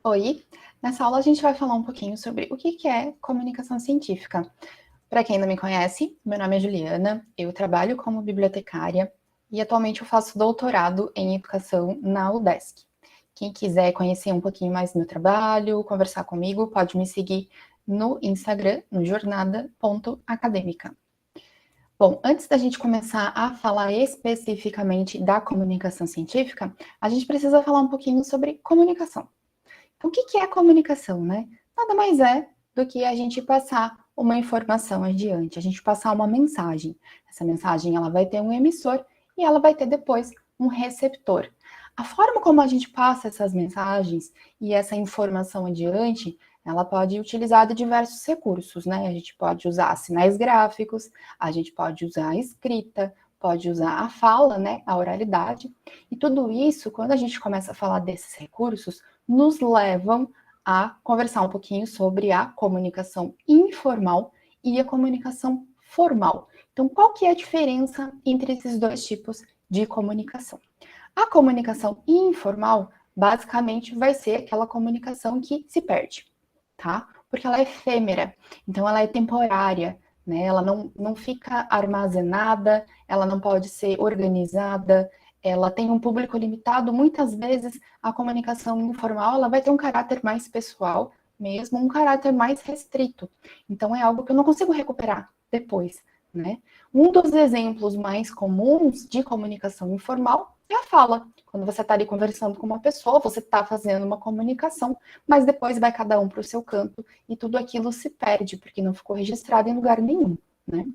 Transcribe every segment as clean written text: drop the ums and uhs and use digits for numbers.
Oi, nessa aula a gente vai falar um pouquinho sobre o que é comunicação científica. Para quem não me conhece, meu nome é Juliana, eu trabalho como bibliotecária e atualmente eu faço doutorado em educação na UDESC. Quem quiser conhecer um pouquinho mais do meu trabalho, conversar comigo, pode me seguir no Instagram, no jornada.acadêmica. Bom, antes da gente começar a falar especificamente da comunicação científica, a gente precisa falar um pouquinho sobre comunicação. Então, o que é a comunicação, né? Nada mais é do que a gente passar uma informação adiante, a gente passar uma mensagem. Essa mensagem ela vai ter um emissor e ela vai ter depois um receptor. A forma como a gente passa essas mensagens e essa informação adiante, ela pode utilizar de diversos recursos, né? A gente pode usar sinais gráficos, a gente pode usar a escrita, pode usar a fala, né? A oralidade. E tudo isso, quando a gente começa a falar desses recursos, nos levam a conversar um pouquinho sobre a comunicação informal e a comunicação formal. Então, qual que é a diferença entre esses dois tipos de comunicação? A comunicação informal, basicamente, vai ser aquela comunicação que se perde, tá? Porque ela é efêmera, então ela é temporária, né? Ela não fica armazenada, ela não pode ser organizada, ela tem um público limitado, muitas vezes a comunicação informal ela vai ter um caráter mais pessoal, mesmo um caráter mais restrito. Então é algo que eu não consigo recuperar depois, né? Um dos exemplos mais comuns de comunicação informal é a fala. Quando você está ali conversando com uma pessoa, você está fazendo uma comunicação, mas depois vai cada um para o seu canto e tudo aquilo se perde, porque não ficou registrado em lugar nenhum, né?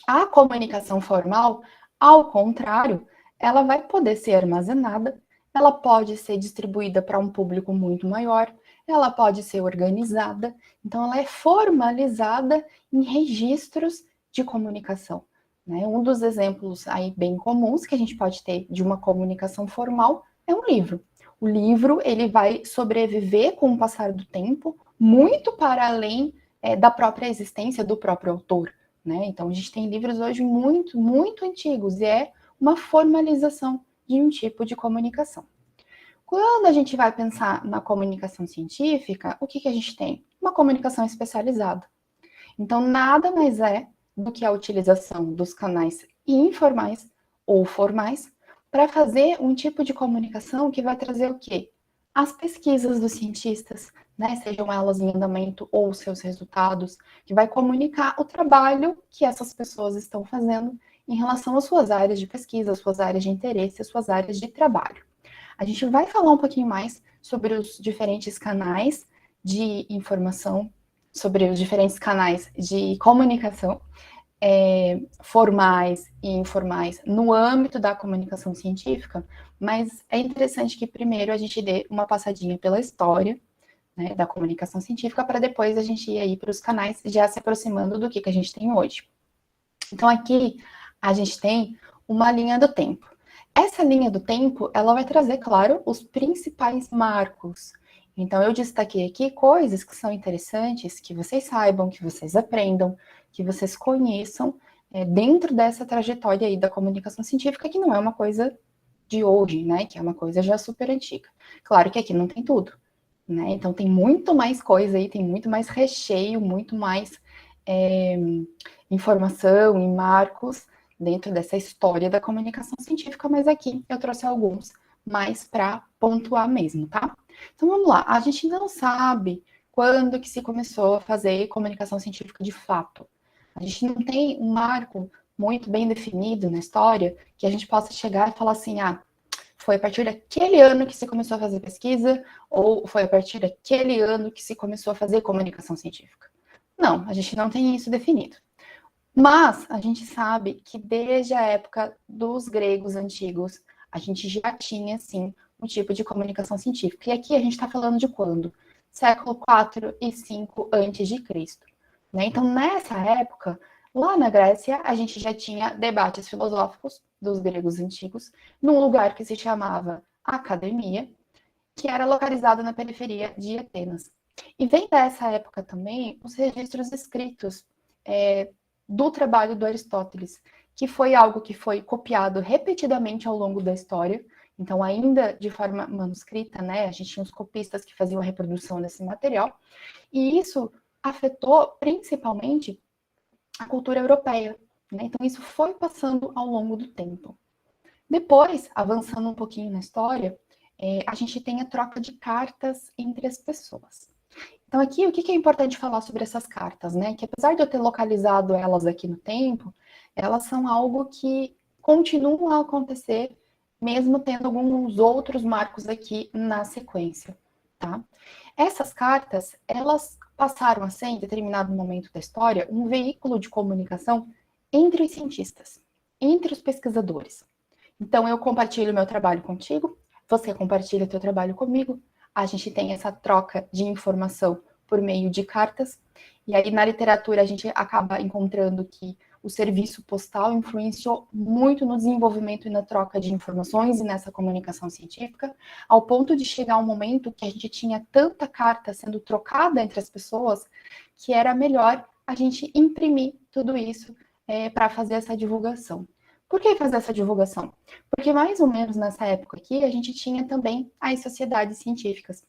A comunicação formal, ao contrário, ela vai poder ser armazenada, ela pode ser distribuída para um público muito maior, ela pode ser organizada, então ela é formalizada em registros de comunicação. Né? Um dos exemplos aí bem comuns que a gente pode ter de uma comunicação formal é um livro. O livro ele vai sobreviver com o passar do tempo, muito para além da própria existência do próprio autor. Né? Então, a gente tem livros hoje muito, muito antigos e é uma formalização de um tipo de comunicação. Quando a gente vai pensar na comunicação científica, o que a gente tem? Uma comunicação especializada. Então, nada mais é do que a utilização dos canais informais ou formais para fazer um tipo de comunicação que vai trazer o quê? As pesquisas dos cientistas, né, sejam elas em andamento ou seus resultados, que vai comunicar o trabalho que essas pessoas estão fazendo em relação às suas áreas de pesquisa, às suas áreas de interesse, às suas áreas de trabalho. A gente vai falar um pouquinho mais sobre os diferentes canais de informação, sobre os diferentes canais de comunicação formais e informais no âmbito da comunicação científica, mas é interessante que primeiro a gente dê uma passadinha pela história, né, da comunicação científica para depois a gente ir aí para os canais já se aproximando do que a gente tem hoje. Então aqui a gente tem uma linha do tempo. Essa linha do tempo, ela vai trazer, claro, os principais marcos. Então eu destaquei aqui coisas que são interessantes, que vocês saibam, que vocês aprendam, que vocês conheçam dentro dessa trajetória aí da comunicação científica, que não é uma coisa de hoje, né? Que é uma coisa já super antiga. Claro que aqui não tem tudo, né? Então tem muito mais coisa aí, tem muito mais recheio, muito mais informação e marcos dentro dessa história da comunicação científica, mas aqui eu trouxe alguns mais para pontuar mesmo, tá? Então vamos lá, a gente não sabe quando que se começou a fazer comunicação científica de fato. A gente não tem um marco muito bem definido na história que a gente possa chegar e falar assim, foi a partir daquele ano que se começou a fazer pesquisa, ou foi a partir daquele ano que se começou a fazer comunicação científica. Não, a gente não tem isso definido. Mas a gente sabe que desde a época dos gregos antigos, a gente já tinha, sim, um tipo de comunicação científica. E aqui a gente está falando de quando? Século 4 e 5 antes de Cristo. Né? Então, nessa época, lá na Grécia, a gente já tinha debates filosóficos dos gregos antigos, num lugar que se chamava Academia, que era localizado na periferia de Atenas. E vem dessa época também os registros escritos do trabalho do Aristóteles, que foi algo que foi copiado repetidamente ao longo da história. Então, ainda de forma manuscrita, né, a gente tinha os copistas que faziam a reprodução desse material, e isso afetou principalmente a cultura europeia, né? Então, isso foi passando ao longo do tempo. Depois, avançando um pouquinho na história, a gente tem a troca de cartas entre as pessoas. Então, aqui, o que é importante falar sobre essas cartas, né? Que apesar de eu ter localizado elas aqui no tempo, elas são algo que continuam a acontecer, mesmo tendo alguns outros marcos aqui na sequência, tá? Essas cartas, elas passaram a ser, em determinado momento da história, um veículo de comunicação entre os cientistas, entre os pesquisadores. Então, eu compartilho meu trabalho contigo, você compartilha o teu trabalho comigo, a gente tem essa troca de informação por meio de cartas, e aí na literatura a gente acaba encontrando que o serviço postal influenciou muito no desenvolvimento e na troca de informações e nessa comunicação científica, ao ponto de chegar um momento que a gente tinha tanta carta sendo trocada entre as pessoas, que era melhor a gente imprimir tudo isso para fazer essa divulgação. Por que fazer essa divulgação? Porque mais ou menos nessa época aqui, a gente tinha também as sociedades científicas.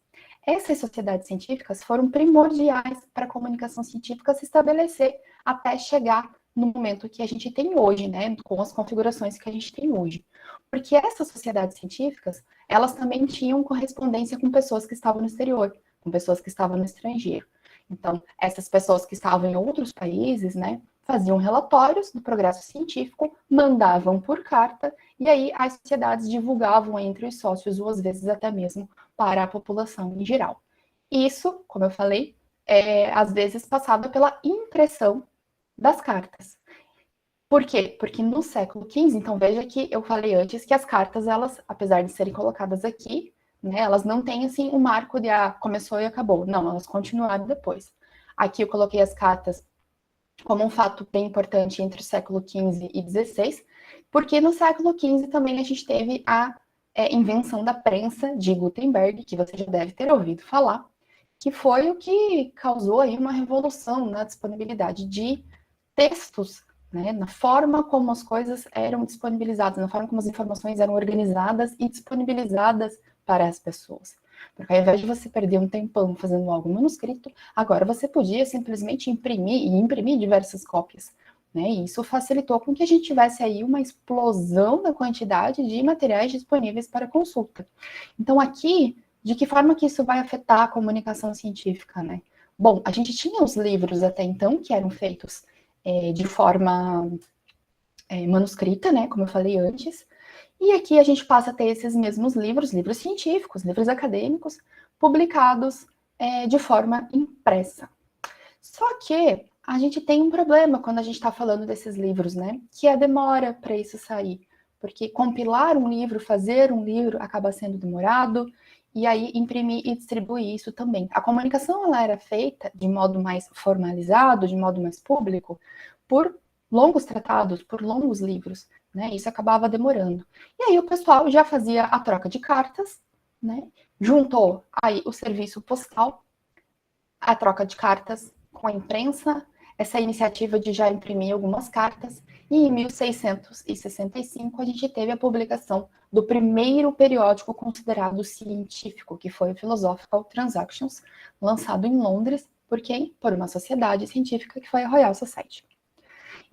Essas sociedades científicas foram primordiais para a comunicação científica se estabelecer até chegar no momento que a gente tem hoje, né, com as configurações que a gente tem hoje. Porque essas sociedades científicas, elas também tinham correspondência com pessoas que estavam no exterior, com pessoas que estavam no estrangeiro. Então, essas pessoas que estavam em outros países, né, faziam relatórios do progresso científico, mandavam por carta, e aí as sociedades divulgavam entre os sócios, ou às vezes até mesmo para a população em geral. Isso, como eu falei, às vezes passava pela impressão das cartas. Por quê? Porque no século XV, então veja que eu falei antes que as cartas, elas, apesar de serem colocadas aqui, né, elas não têm assim um marco de começou e acabou. Não, elas continuaram depois. Aqui eu coloquei as cartas como um fato bem importante entre o século XV e XVI, porque no século XV também a gente teve a invenção da prensa de Gutenberg, que você já deve ter ouvido falar, que foi o que causou aí uma revolução na disponibilidade de textos, né, na forma como as coisas eram disponibilizadas, na forma como as informações eram organizadas e disponibilizadas para as pessoas. Porque ao invés de você perder um tempão fazendo algo manuscrito, agora você podia simplesmente imprimir diversas cópias. Né? E isso facilitou com que a gente tivesse aí uma explosão da quantidade de materiais disponíveis para consulta. Então aqui, de que forma que isso vai afetar a comunicação científica, né? Bom, a gente tinha os livros até então que eram feitos de forma manuscrita, né, como eu falei antes, e aqui a gente passa a ter esses mesmos livros, livros científicos, livros acadêmicos, publicados de forma impressa. Só que a gente tem um problema quando a gente está falando desses livros, né, que é a demora para isso sair, porque compilar um livro, fazer um livro, acaba sendo demorado, e aí imprimir e distribuir isso também. A comunicação ela era feita de modo mais formalizado, de modo mais público, por longos tratados, por longos livros, né? Isso acabava demorando. E aí o pessoal já fazia a troca de cartas, né? Juntou aí o serviço postal, a troca de cartas com a imprensa, essa iniciativa de já imprimir algumas cartas, e em 1665 a gente teve a publicação do primeiro periódico considerado científico, que foi o Philosophical Transactions, lançado em Londres por quem? Por uma sociedade científica que foi a Royal Society.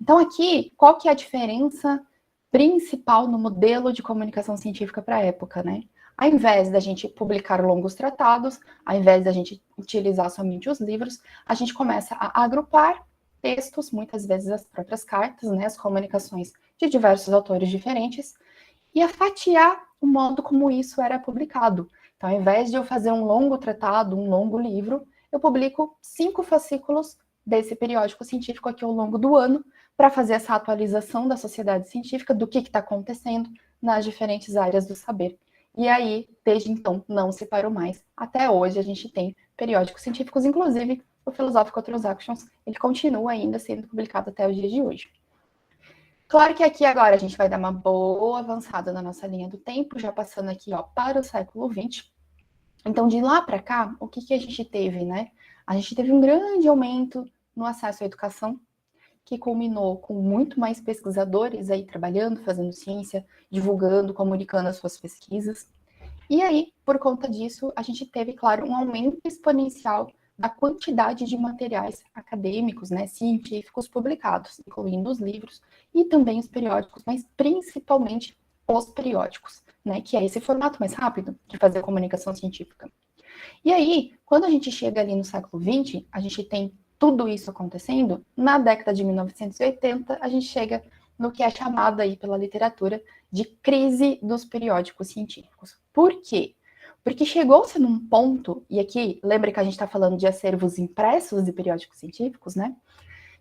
Então aqui, qual que é a diferença principal no modelo de comunicação científica para a época, né? Ao invés da gente publicar longos tratados, ao invés da gente utilizar somente os livros, a gente começa a agrupar textos, muitas vezes as próprias cartas, né, as comunicações de diversos autores diferentes, e a fatiar o modo como isso era publicado. Então, ao invés de eu fazer um longo tratado, um longo livro, eu publico 5 fascículos desse periódico científico aqui ao longo do ano, para fazer essa atualização da sociedade científica, do que está acontecendo nas diferentes áreas do saber. E aí, desde então, não se parou mais. Até hoje a gente tem periódicos científicos, inclusive o Philosophical Transactions, ele continua ainda sendo publicado até os dias de hoje. Claro que aqui agora a gente vai dar uma boa avançada na nossa linha do tempo, já passando aqui ó, para o século XX. Então, de lá para cá, o que a gente teve, né? A gente teve um grande aumento no acesso à educação, que culminou com muito mais pesquisadores aí trabalhando, fazendo ciência, divulgando, comunicando as suas pesquisas. E aí, por conta disso, a gente teve, claro, um aumento exponencial da quantidade de materiais acadêmicos, né, científicos publicados, incluindo os livros e também os periódicos, mas principalmente os periódicos, né, que é esse formato mais rápido de fazer comunicação científica. E aí, quando a gente chega ali no século XX, a gente tem tudo isso acontecendo. Na década de 1980, a gente chega no que é chamado aí pela literatura de crise dos periódicos científicos. Por quê? Porque chegou-se num ponto, e aqui, lembra que a gente está falando de acervos impressos de periódicos científicos, né?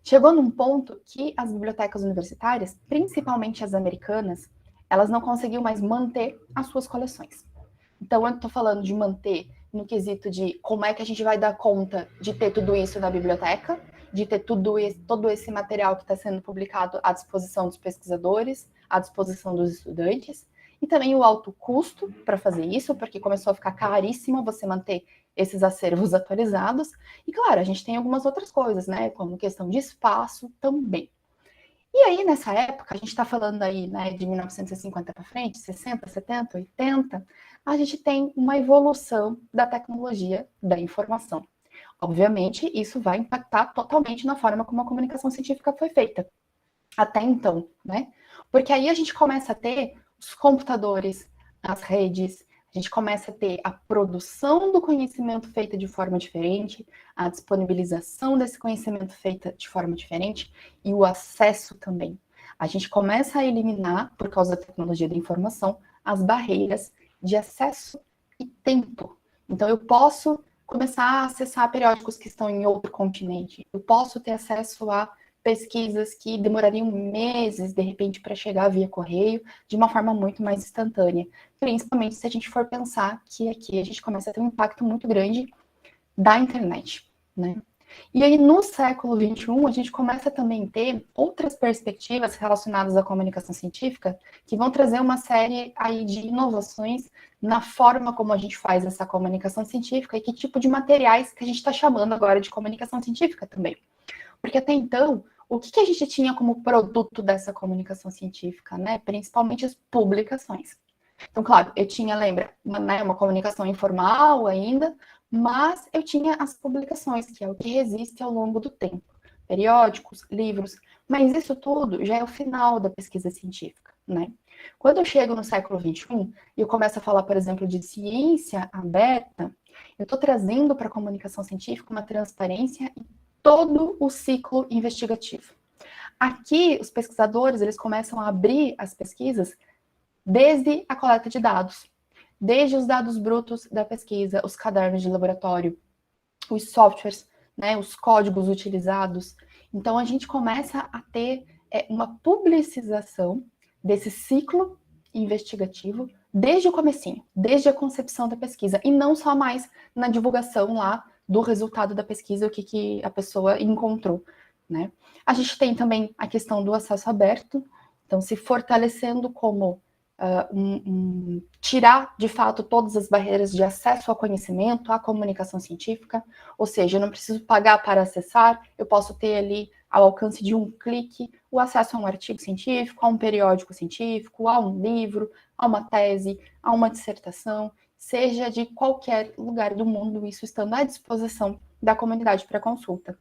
Chegou num ponto que as bibliotecas universitárias, principalmente as americanas, elas não conseguiam mais manter as suas coleções. Então, eu estou falando de manter no quesito de como é que a gente vai dar conta de ter tudo isso na biblioteca, de ter todo esse material que está sendo publicado à disposição dos pesquisadores, à disposição dos estudantes, e também o alto custo para fazer isso, porque começou a ficar caríssimo você manter esses acervos atualizados. E, claro, a gente tem algumas outras coisas, né, como questão de espaço também. E aí, nessa época, a gente está falando aí, né, de 1950 para frente, 60, 70, 80, a gente tem uma evolução da tecnologia da informação. Obviamente, isso vai impactar totalmente na forma como a comunicação científica foi feita até então, né? Porque aí a gente começa a ter os computadores, as redes, a gente começa a ter a produção do conhecimento feita de forma diferente, a disponibilização desse conhecimento feita de forma diferente e o acesso também. A gente começa a eliminar, por causa da tecnologia da informação, as barreiras de acesso e tempo. Então, eu posso começar a acessar periódicos que estão em outro continente, eu posso ter acesso a pesquisas que demorariam meses, de repente, para chegar via correio, de uma forma muito mais instantânea. Principalmente se a gente for pensar que aqui a gente começa a ter um impacto muito grande da internet, né? E aí, no século XXI, a gente começa também a ter outras perspectivas relacionadas à comunicação científica que vão trazer uma série aí de inovações na forma como a gente faz essa comunicação científica e que tipo de materiais que a gente está chamando agora de comunicação científica também. Porque até então, o que a gente tinha como produto dessa comunicação científica, né? Principalmente as publicações. Então, claro, eu tinha, lembra, uma comunicação informal ainda, mas eu tinha as publicações, que é o que resiste ao longo do tempo. Periódicos, livros, mas isso tudo já é o final da pesquisa científica, né? Quando eu chego no século XXI e eu começo a falar, por exemplo, de ciência aberta, eu estou trazendo para a comunicação científica uma transparência em todo o ciclo investigativo. Aqui, os pesquisadores, eles começam a abrir as pesquisas desde a coleta de dados, desde os dados brutos da pesquisa, os cadernos de laboratório, os softwares, né, os códigos utilizados. Então, a gente começa a ter uma publicização desse ciclo investigativo desde o comecinho, desde a concepção da pesquisa, e não só mais na divulgação lá do resultado da pesquisa, o que a pessoa encontrou, né? A gente tem também a questão do acesso aberto, então se fortalecendo como tirar, de fato, todas as barreiras de acesso ao conhecimento, à comunicação científica, ou seja, eu não preciso pagar para acessar, eu posso ter ali, ao alcance de um clique, o acesso a um artigo científico, a um periódico científico, a um livro, a uma tese, a uma dissertação, seja de qualquer lugar do mundo, isso estando à disposição da comunidade para consulta.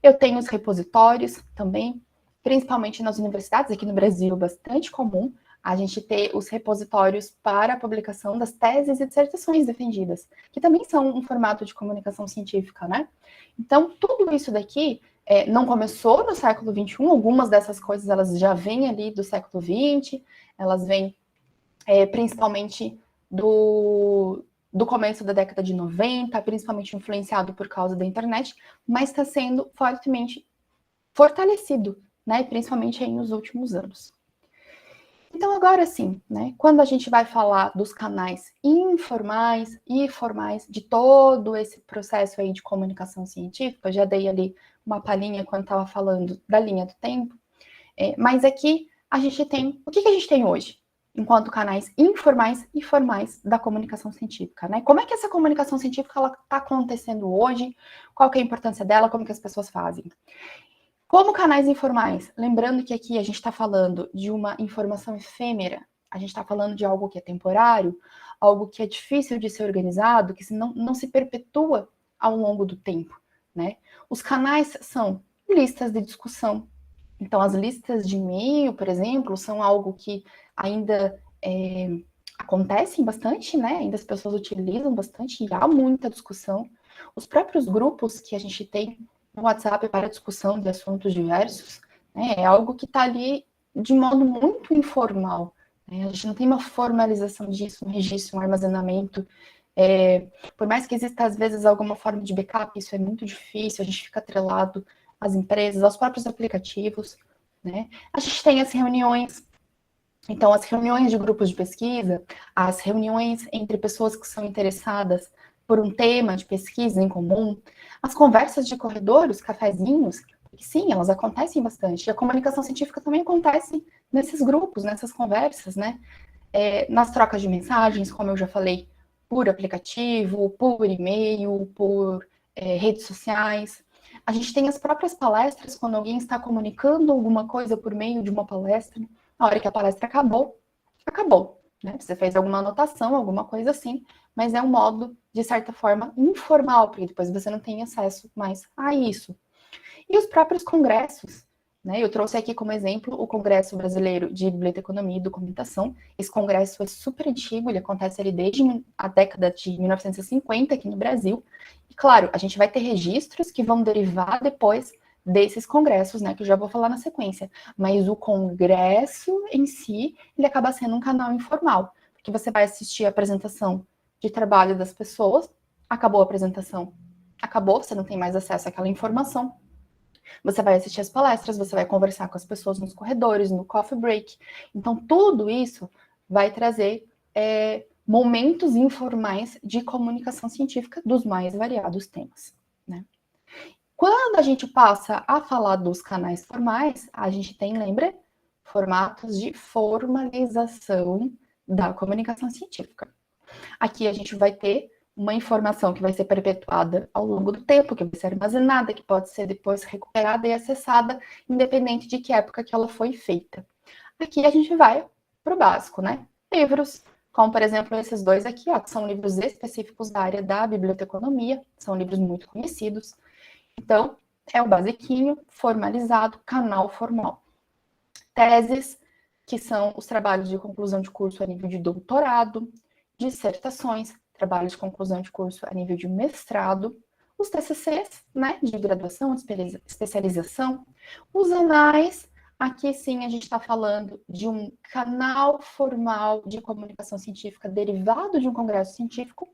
Eu tenho os repositórios também, principalmente nas universidades, aqui no Brasil, bastante comum, a gente ter os repositórios para a publicação das teses e dissertações defendidas, que também são um formato de comunicação científica, né? Então, tudo isso daqui não começou no século XXI, algumas dessas coisas elas já vêm ali do século XX, elas vêm principalmente do começo da década de 90, principalmente influenciado por causa da internet, mas está sendo fortemente fortalecido, né? Principalmente aí nos últimos anos. Então, agora sim, né, quando a gente vai falar dos canais informais e formais de todo esse processo aí de comunicação científica, eu já dei ali uma palhinha quando estava falando da linha do tempo, mas aqui a gente tem, o que a gente tem hoje, enquanto canais informais e formais da comunicação científica, né? Como é que essa comunicação científica está acontecendo hoje, qual que é a importância dela, como que as pessoas fazem? Como canais informais? Lembrando que aqui a gente está falando de uma informação efêmera, a gente está falando de algo que é temporário, algo que é difícil de ser organizado, que não se perpetua ao longo do tempo, né? Os canais são listas de discussão. Então, as listas de e-mail, por exemplo, são algo que ainda acontecem bastante, né? Ainda as pessoas utilizam bastante e há muita discussão. Os próprios grupos que a gente tem no WhatsApp para discussão de assuntos diversos, né? É algo que está ali de modo muito informal. Né? A gente não tem uma formalização disso, um registro, um armazenamento. Por mais que exista, às vezes, alguma forma de backup, isso é muito difícil, a gente fica atrelado às empresas, aos próprios aplicativos. Né? A gente tem as reuniões. Então, as reuniões de grupos de pesquisa, as reuniões entre pessoas que são interessadas por um tema de pesquisa em comum, as conversas de corredor, os cafezinhos, sim, elas acontecem bastante. E a comunicação científica também acontece nesses grupos, nessas conversas, né? Nas trocas de mensagens, como eu já falei, por aplicativo, por e-mail, por redes sociais. A gente tem as próprias palestras, quando alguém está comunicando alguma coisa por meio de uma palestra. Na hora que a palestra acabou, acabou. Né? Você fez alguma anotação, alguma coisa assim, mas é um modo, de certa forma, informal, porque depois você não tem acesso mais a isso. E os próprios congressos. Né? Eu trouxe aqui como exemplo o Congresso Brasileiro de Biblioteconomia e Documentação. Esse congresso é super antigo, ele acontece ali desde a década de 1950 aqui no Brasil. E claro, a gente vai ter registros que vão derivar depois desses congressos, né, que eu já vou falar na sequência. Mas o congresso em si, ele acaba sendo um canal informal, porque você vai assistir a apresentação de trabalho das pessoas, acabou a apresentação, acabou, você não tem mais acesso àquela informação. Você vai assistir as palestras, você vai conversar com as pessoas nos corredores, no coffee break. Então, tudo isso vai trazer momentos informais de comunicação científica dos mais variados temas. Né? Quando a gente passa a falar dos canais formais, a gente tem, lembra, formatos de formalização da comunicação científica. Aqui a gente vai ter uma informação que vai ser perpetuada ao longo do tempo, que vai ser armazenada, que pode ser depois recuperada e acessada, independente de que época que ela foi feita. Aqui a gente vai para o básico, né? Livros, como por exemplo esses dois aqui, ó, que são livros específicos da área da biblioteconomia, são livros muito conhecidos. Então, é o basiquinho, formalizado, canal formal. Teses, que são os trabalhos de conclusão de curso a nível de doutorado, dissertações, trabalhos de conclusão de curso a nível de mestrado, os TCCs, né, de graduação, de especialização, os anais, aqui sim a gente está falando de um canal formal de comunicação científica derivado de um congresso científico.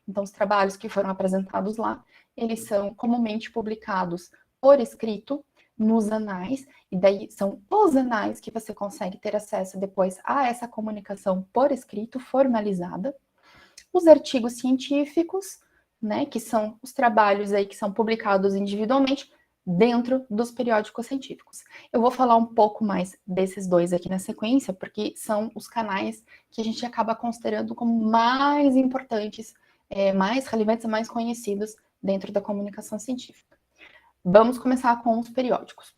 Então, os trabalhos que foram apresentados lá, eles são comumente publicados por escrito nos anais, e daí são os anais que você consegue ter acesso depois a essa comunicação por escrito formalizada. Os artigos científicos, né, que são os trabalhos aí que são publicados individualmente dentro dos periódicos científicos. Eu vou falar um pouco mais desses dois aqui na sequência, porque são os canais que a gente acaba considerando como mais importantes, mais relevantes e mais conhecidos dentro da comunicação científica. Vamos começar com os periódicos.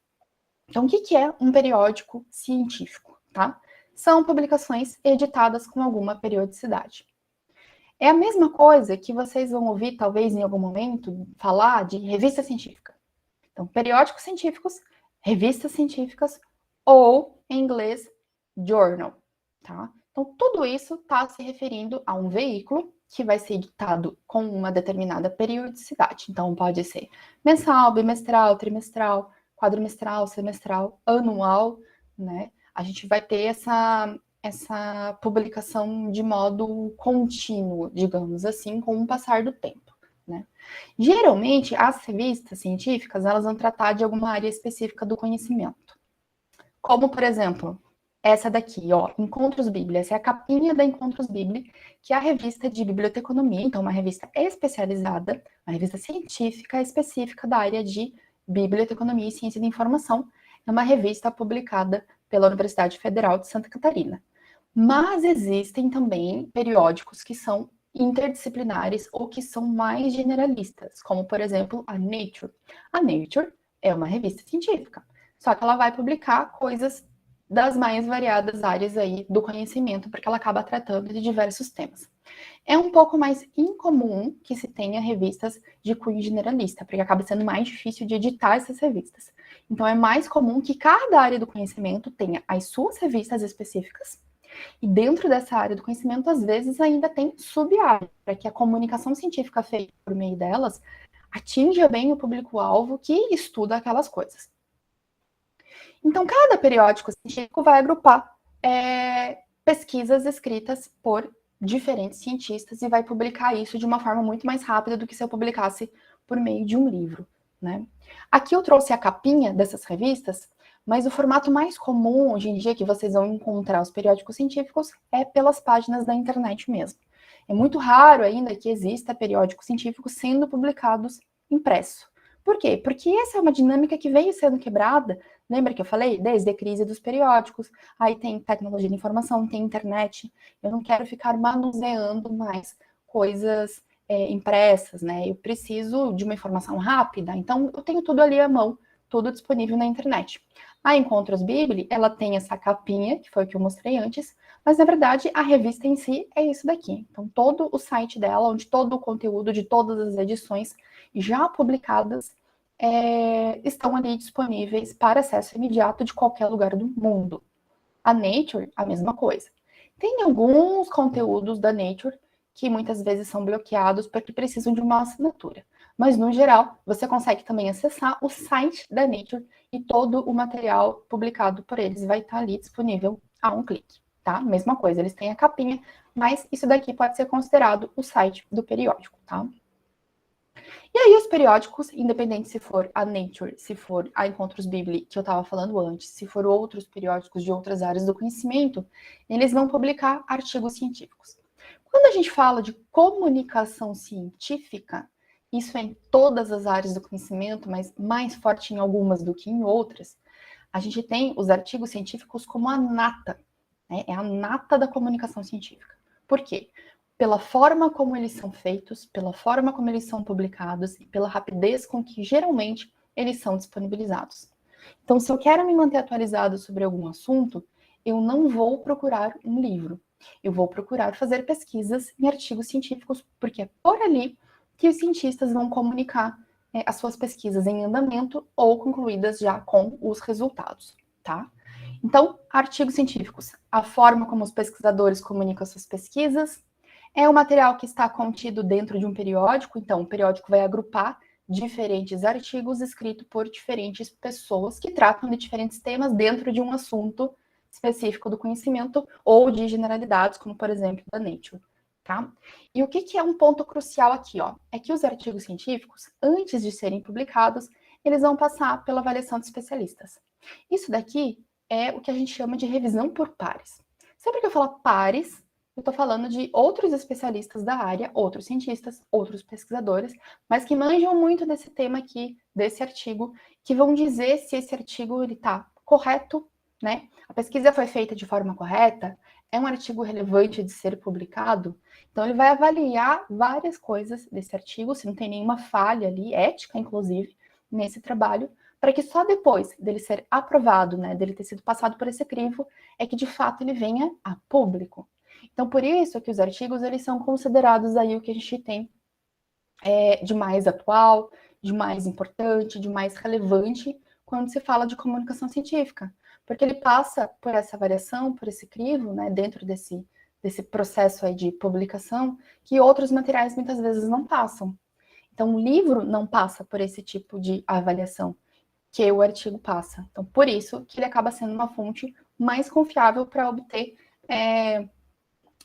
Então, o que é um periódico científico? Tá? São publicações editadas com alguma periodicidade. É a mesma coisa que vocês vão ouvir, talvez, em algum momento, falar de revista científica. Então, periódicos científicos, revistas científicas ou, em inglês, journal. Tá? Então, tudo isso está se referindo a um veículo que vai ser editado com uma determinada periodicidade. Então, pode ser mensal, bimestral, trimestral, quadrimestral, semestral, anual, né? A gente vai ter essa publicação de modo contínuo, digamos assim, com o passar do tempo. Né? Geralmente, as revistas científicas, elas vão tratar de alguma área específica do conhecimento. Como, por exemplo, essa daqui, ó, Encontros Bíblia. Essa é a capinha da Encontros Bíblia, que é a revista de biblioteconomia, então uma revista especializada, uma revista científica específica da área de biblioteconomia e ciência da informação. É uma revista publicada pela Universidade Federal de Santa Catarina. Mas existem também periódicos que são interdisciplinares ou que são mais generalistas, como, por exemplo, a Nature. A Nature É uma revista científica. Só que ela vai publicar coisas das mais variadas áreas aí do conhecimento, porque ela acaba tratando de diversos temas. É um pouco mais incomum que se tenha revistas de cunho generalista, porque acaba sendo mais difícil de editar essas revistas. Então é mais comum que cada área do conhecimento tenha as suas revistas específicas, e dentro dessa área do conhecimento, às vezes, ainda tem sub-área, para que a comunicação científica feita por meio delas atinja bem o público-alvo que estuda aquelas coisas. Então, cada periódico científico vai agrupar pesquisas escritas por diferentes cientistas e vai publicar isso de uma forma muito mais rápida do que se eu publicasse por meio de um livro, né? Aqui eu trouxe a capinha dessas revistas, mas o formato mais comum hoje em dia que vocês vão encontrar os periódicos científicos é pelas páginas da internet mesmo. É muito raro ainda que exista periódicos científicos sendo publicados impresso. Por quê? Porque essa é uma dinâmica que veio sendo quebrada. Lembra que eu falei? Desde a crise dos periódicos, aí tem tecnologia de informação, tem internet. Eu não quero ficar manuseando mais coisas impressas, né? Eu preciso de uma informação rápida, então eu tenho tudo ali à mão, tudo disponível na internet. A Encontros Bibli, ela tem essa capinha, que foi o que eu mostrei antes, mas na verdade a revista em si é isso daqui. Então todo o site dela, onde todo o conteúdo de todas as edições já publicadas estão ali disponíveis para acesso imediato de qualquer lugar do mundo. A Nature, a mesma coisa. Tem alguns conteúdos da Nature que muitas vezes são bloqueados porque precisam de uma assinatura. Mas, no geral, você consegue também acessar o site da Nature e todo o material publicado por eles vai estar ali disponível a um clique, tá? Mesma coisa, eles têm a capinha, mas isso daqui pode ser considerado o site do periódico, tá? E aí os periódicos, independente se for a Nature, se for a Encontros Bibli, que eu estava falando antes, se for outros periódicos de outras áreas do conhecimento, eles vão publicar artigos científicos. Quando a gente fala de comunicação científica, isso é em todas as áreas do conhecimento, mas mais forte em algumas do que em outras, a gente tem os artigos científicos como a nata, né? É a nata da comunicação científica. Por quê? Pela forma como eles são feitos, pela forma como eles são publicados e pela rapidez com que geralmente eles são disponibilizados. Então, se eu quero me manter atualizado sobre algum assunto, eu não vou procurar um livro. Eu vou procurar fazer pesquisas em artigos científicos, porque é por ali que os cientistas vão comunicar as suas pesquisas em andamento ou concluídas já com os resultados, tá? Então, artigos científicos, a forma como os pesquisadores comunicam suas pesquisas, é um material que está contido dentro de um periódico, então o periódico vai agrupar diferentes artigos escritos por diferentes pessoas que tratam de diferentes temas dentro de um assunto específico do conhecimento ou de generalidades, como por exemplo da Nature, tá? E o que é um ponto crucial aqui, ó? É que os artigos científicos, antes de serem publicados, eles vão passar pela avaliação de especialistas. Isso daqui é o que a gente chama de revisão por pares. Sempre que eu falo pares, eu estou falando de outros especialistas da área, outros cientistas, outros pesquisadores, mas que manjam muito desse tema aqui, desse artigo, que vão dizer se esse artigo está correto, né? A pesquisa foi feita de forma correta, é um artigo relevante de ser publicado, então ele vai avaliar várias coisas desse artigo, se não tem nenhuma falha ali, ética inclusive, nesse trabalho, para que só depois dele ser aprovado, né, dele ter sido passado por esse crivo, é que de fato ele venha a público. Então, por isso que os artigos, eles são considerados aí o que a gente tem de mais atual, de mais importante, de mais relevante, quando se fala de comunicação científica. Porque ele passa por essa avaliação, por esse crivo, né, dentro desse processo aí de publicação, que outros materiais muitas vezes não passam. Então, o livro não passa por esse tipo de avaliação que o artigo passa. Então, por isso que ele acaba sendo uma fonte mais confiável para obter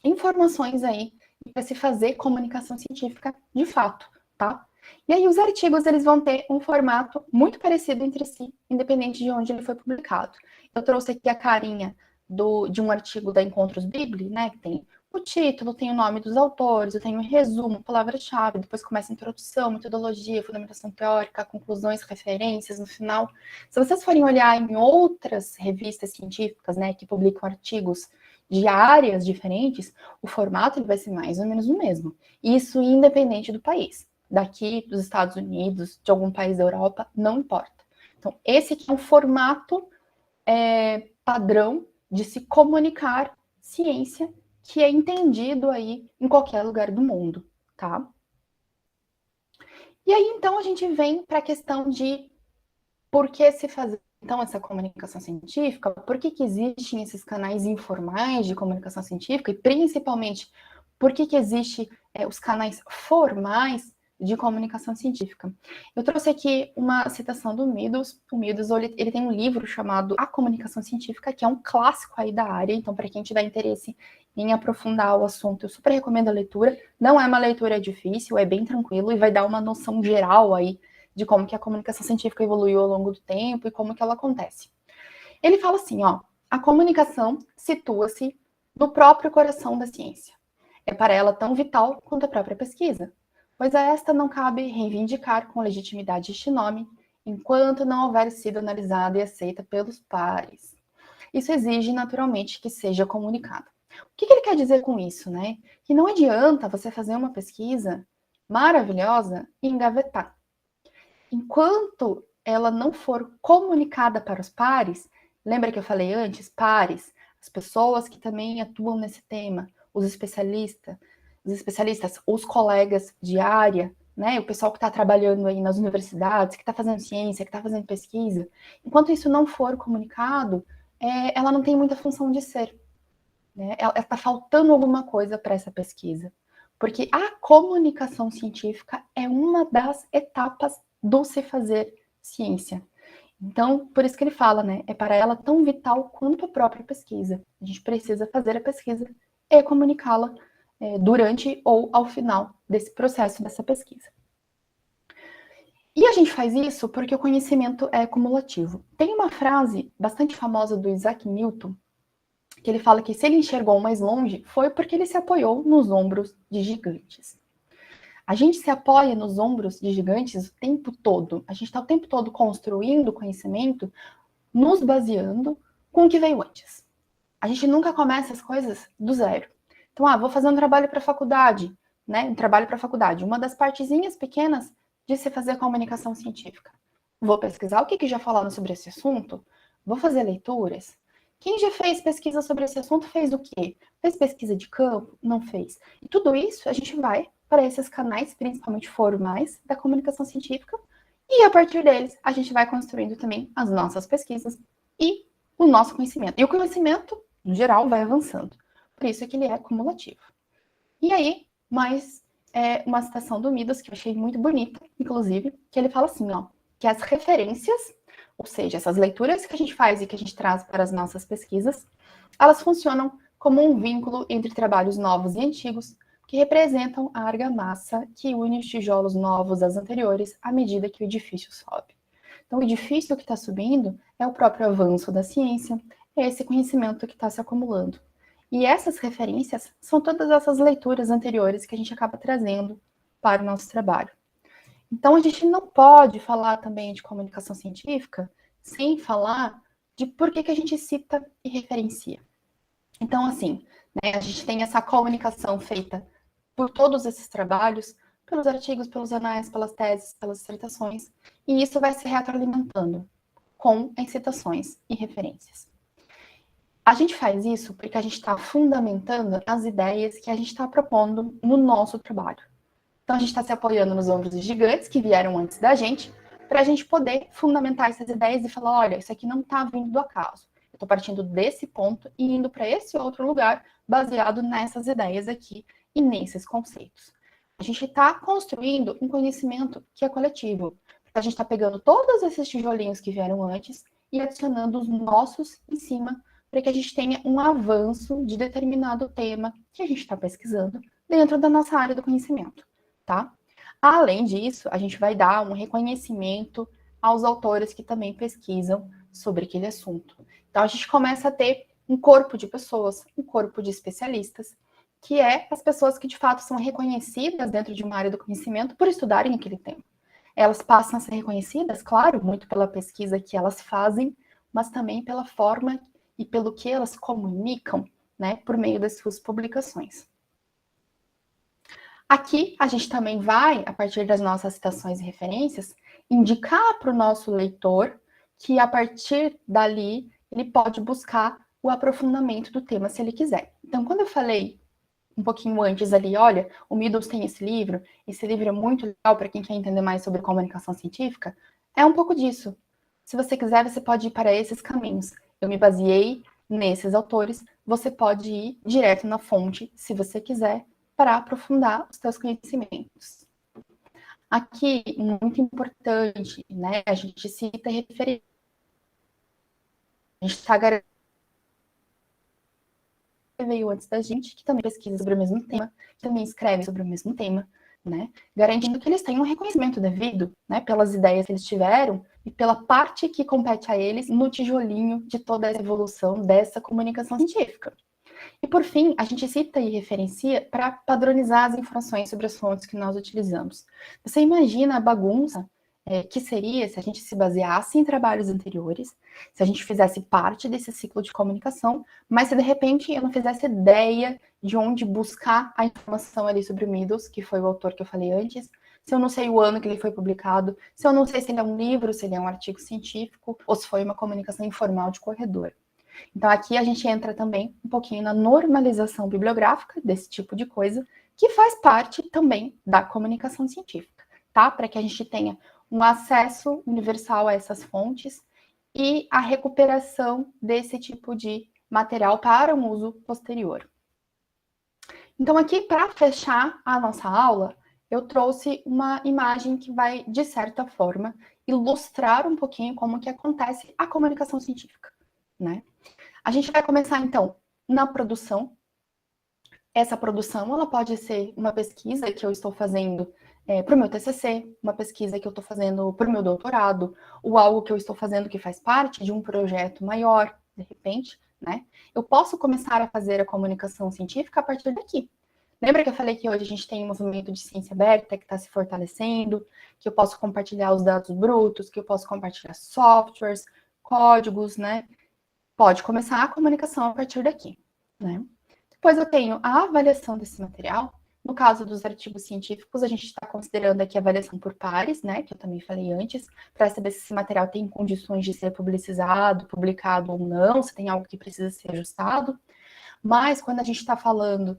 informações aí para se fazer comunicação científica de fato, tá? E aí os artigos, eles vão ter um formato muito parecido entre si, independente de onde ele foi publicado. Eu trouxe aqui a carinha de um artigo da Encontros Bibli, né, que tem o título, tem o nome dos autores, eu tenho um resumo, palavra-chave, depois começa a introdução, metodologia, fundamentação teórica, conclusões, referências no final. Se vocês forem olhar em outras revistas científicas, né, que publicam artigos de áreas diferentes, o formato ele vai ser mais ou menos o mesmo. Isso independente do país. Daqui, dos Estados Unidos, de algum país da Europa, não importa. Então, esse aqui é um formato padrão de se comunicar ciência que é entendido aí em qualquer lugar do mundo, tá? E aí, então, a gente vem para a questão de por que se fazer, então, essa comunicação científica, por que existem esses canais informais de comunicação científica e, principalmente, por que existem os canais formais de comunicação científica. Eu trouxe aqui uma citação do Meadows. O Meadows, ele tem um livro chamado A Comunicação Científica, que é um clássico aí da área, então, para quem tiver interesse em aprofundar o assunto, eu super recomendo a leitura. Não é uma leitura difícil, é bem tranquilo e vai dar uma noção geral aí de como que a comunicação científica evoluiu ao longo do tempo e como que ela acontece. Ele fala assim, ó, a comunicação situa-se no próprio coração da ciência. É para ela tão vital quanto a própria pesquisa, pois a esta não cabe reivindicar com legitimidade este nome, enquanto não houver sido analisada e aceita pelos pares. Isso exige, naturalmente, que seja comunicado. O que ele quer dizer com isso, né? Que não adianta você fazer uma pesquisa maravilhosa e engavetar. Enquanto ela não for comunicada para os pares, lembra que eu falei antes, pares, as pessoas que também atuam nesse tema, os especialistas, os colegas de área, né, o pessoal que está trabalhando aí nas universidades, que está fazendo ciência, que está fazendo pesquisa, enquanto isso não for comunicado, ela não tem muita função de ser. Né? Ela está faltando alguma coisa para essa pesquisa. Porque a comunicação científica é uma das etapas do se fazer ciência. Então, por isso que ele fala, né? É para ela tão vital quanto a própria pesquisa. A gente precisa fazer a pesquisa e comunicá-la durante ou ao final desse processo, dessa pesquisa. E a gente faz isso porque o conhecimento é cumulativo. Tem uma frase bastante famosa do Isaac Newton, que ele fala que se ele enxergou mais longe, foi porque ele se apoiou nos ombros de gigantes. A gente se apoia nos ombros de gigantes o tempo todo. A gente está o tempo todo construindo conhecimento, nos baseando com o que veio antes. A gente nunca começa as coisas do zero. Então, vou fazer um trabalho para a faculdade, né? Um trabalho para a faculdade. Uma das partezinhas pequenas de se fazer comunicação científica. Vou pesquisar o que já falaram sobre esse assunto, vou fazer leituras. Quem já fez pesquisa sobre esse assunto fez o quê? Fez pesquisa de campo? Não fez. E tudo isso a gente vai para esses canais, principalmente formais, da comunicação científica, e a partir deles a gente vai construindo também as nossas pesquisas e o nosso conhecimento. E o conhecimento, em geral, vai avançando. Por isso é que ele é cumulativo. E aí, mais uma citação do Midas, que eu achei muito bonita, inclusive, que ele fala assim, ó, que as referências, ou seja, essas leituras que a gente faz e que a gente traz para as nossas pesquisas, elas funcionam como um vínculo entre trabalhos novos e antigos, que representam a argamassa que une os tijolos novos às anteriores à medida que o edifício sobe. Então, o edifício que está subindo é o próprio avanço da ciência, é esse conhecimento que está se acumulando. E essas referências são todas essas leituras anteriores que a gente acaba trazendo para o nosso trabalho. Então, a gente não pode falar também de comunicação científica sem falar de por que a gente cita e referencia. Então, assim, né, a gente tem essa comunicação feita por todos esses trabalhos, pelos artigos, pelos anais, pelas teses, pelas dissertações, e isso vai se retroalimentando com as citações e referências. A gente faz isso porque a gente está fundamentando as ideias que a gente está propondo no nosso trabalho. Então, a gente está se apoiando nos ombros de gigantes que vieram antes da gente, para a gente poder fundamentar essas ideias e falar, olha, isso aqui não está vindo do acaso. Eu estou partindo desse ponto e indo para esse outro lugar, baseado nessas ideias aqui e nesses conceitos. A gente está construindo um conhecimento que é coletivo. A gente está pegando todos esses tijolinhos que vieram antes e adicionando os nossos em cima, para que a gente tenha um avanço de determinado tema que a gente está pesquisando dentro da nossa área do conhecimento, tá? Além disso, a gente vai dar um reconhecimento aos autores que também pesquisam sobre aquele assunto. Então, a gente começa a ter um corpo de pessoas, um corpo de especialistas, que é as pessoas que, de fato, são reconhecidas dentro de uma área do conhecimento por estudarem aquele tema. Elas passam a ser reconhecidas, claro, muito pela pesquisa que elas fazem, mas também pela forma e pelo que elas comunicam, né, por meio das suas publicações. Aqui, a gente também vai, a partir das nossas citações e referências, indicar para o nosso leitor que a partir dali ele pode buscar o aprofundamento do tema se ele quiser. Então, quando eu falei um pouquinho antes ali, olha, o Meadows tem esse livro é muito legal para quem quer entender mais sobre comunicação científica, é um pouco disso. Se você quiser, você pode ir para esses caminhos. Eu me baseei nesses autores, você pode ir direto na fonte, se você quiser, para aprofundar os seus conhecimentos. Aqui, muito importante, né, a gente cita referência. A gente está garantindo que veio antes da gente, que também pesquisa sobre o mesmo tema, que também escreve sobre o mesmo tema, né, garantindo que eles tenham um reconhecimento devido, né, pelas ideias que eles tiveram e pela parte que compete a eles no tijolinho de toda essa evolução dessa comunicação científica. E, por fim, a gente cita e referencia para padronizar as informações sobre as fontes que nós utilizamos. Você imagina a bagunça que seria se a gente se baseasse em trabalhos anteriores, se a gente fizesse parte desse ciclo de comunicação, mas se de repente eu não fizesse ideia de onde buscar a informação ali sobre o Meadows, que foi o autor que eu falei antes, se eu não sei o ano que ele foi publicado, se eu não sei se ele é um livro, se ele é um artigo científico, ou se foi uma comunicação informal de corredor. Então, aqui a gente entra também um pouquinho na normalização bibliográfica desse tipo de coisa, que faz parte também da comunicação científica, tá? Para que a gente tenha um acesso universal a essas fontes e a recuperação desse tipo de material para um uso posterior. Então, aqui, para fechar a nossa aula, eu trouxe uma imagem que vai, de certa forma, ilustrar um pouquinho como que acontece a comunicação científica, né? A gente vai começar, então, na produção. Essa produção, ela pode ser uma pesquisa que eu estou fazendo para o meu TCC, uma pesquisa que eu estou fazendo para o meu doutorado, ou algo que eu estou fazendo que faz parte de um projeto maior, de repente, né? Eu posso começar a fazer a comunicação científica a partir daqui. Lembra que eu falei que hoje a gente tem um movimento de ciência aberta que está se fortalecendo, que eu posso compartilhar os dados brutos, que eu posso compartilhar softwares, códigos, né? Pode começar a comunicação a partir daqui, né? Depois eu tenho a avaliação desse material. No caso dos artigos científicos, a gente está considerando aqui a avaliação por pares, né, que eu também falei antes, para saber se esse material tem condições de ser publicizado, publicado ou não, se tem algo que precisa ser ajustado. Mas quando a gente está falando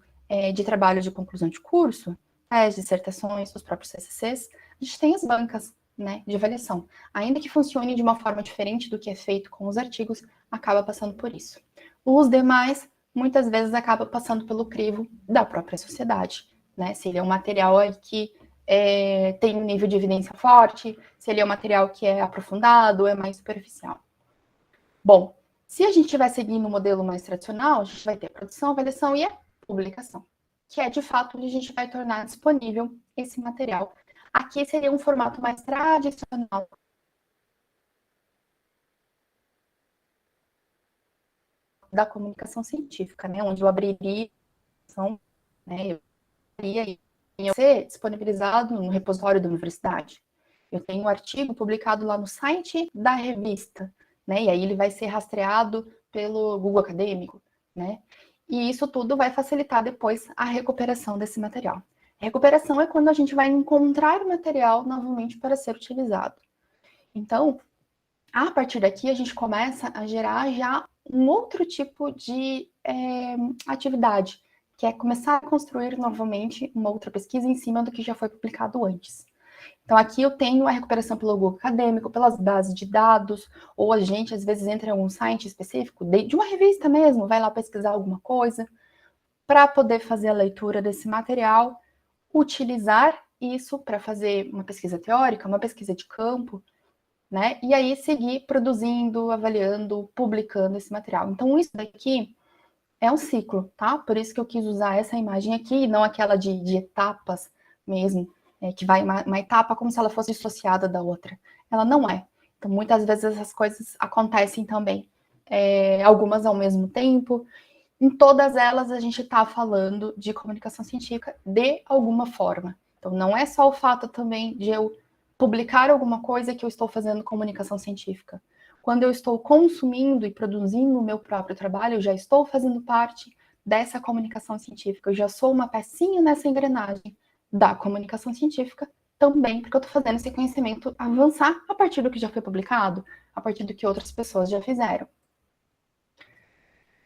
de trabalho de conclusão de curso, as dissertações, os próprios TCCs, a gente tem as bancas, né, de avaliação. Ainda que funcione de uma forma diferente do que é feito com os artigos, acaba passando por isso. Os demais, muitas vezes, acaba passando pelo crivo da própria sociedade, né? Se ele é um material que tem um nível de evidência forte, se ele é um material que é aprofundado ou é mais superficial. Bom, se a gente estiver seguindo um modelo mais tradicional, a gente vai ter produção, avaliação e a publicação, que é, de fato, onde a gente vai tornar disponível esse material. Aqui seria um formato mais tradicional da comunicação científica, né? Onde eu abriria, né? Eu abriria e ser disponibilizado no repositório da universidade. Eu tenho um artigo publicado lá no site da revista, né? E aí ele vai ser rastreado pelo Google Acadêmico, né? E isso tudo vai facilitar depois a recuperação desse material. A recuperação é quando a gente vai encontrar o material novamente para ser utilizado. Então, a partir daqui, a gente começa a gerar já um outro tipo de atividade, que é começar a construir novamente uma outra pesquisa em cima do que já foi publicado antes. Então, aqui eu tenho a recuperação pelo Google Acadêmico, pelas bases de dados, ou a gente, às vezes, entra em algum site específico, de uma revista mesmo, vai lá pesquisar alguma coisa, para poder fazer a leitura desse material, utilizar isso para fazer uma pesquisa teórica, uma pesquisa de campo, né? E aí seguir produzindo, avaliando, publicando esse material. Então, isso daqui é um ciclo, tá? Por isso que eu quis usar essa imagem aqui, não aquela de etapas mesmo, que vai uma etapa como se ela fosse dissociada da outra. Ela não é. Então, muitas vezes essas coisas acontecem também, algumas ao mesmo tempo. Em todas elas, a gente está falando de comunicação científica de alguma forma. Então, não é só o fato também de eu publicar alguma coisa que eu estou fazendo comunicação científica. Quando eu estou consumindo e produzindo o meu próprio trabalho, eu já estou fazendo parte dessa comunicação científica. Eu já sou uma pecinha nessa engrenagem da comunicação científica também porque eu estou fazendo esse conhecimento avançar a partir do que já foi publicado, a partir do que outras pessoas já fizeram.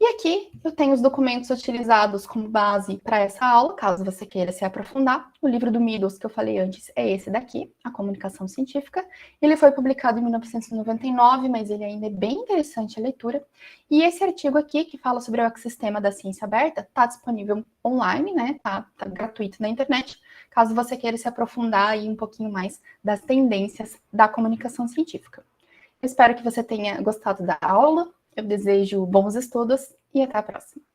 E aqui eu tenho os documentos utilizados como base para essa aula, caso você queira se aprofundar. O livro do Meadows que eu falei antes é esse daqui, A Comunicação Científica. Ele foi publicado em 1999, mas ele ainda é bem interessante a leitura. E esse artigo aqui, que fala sobre o ecossistema da ciência aberta, está disponível online, né? Tá gratuito na internet, caso você queira se aprofundar aí um pouquinho mais das tendências da comunicação científica. Eu espero que você tenha gostado da aula. Eu desejo bons estudos e até a próxima.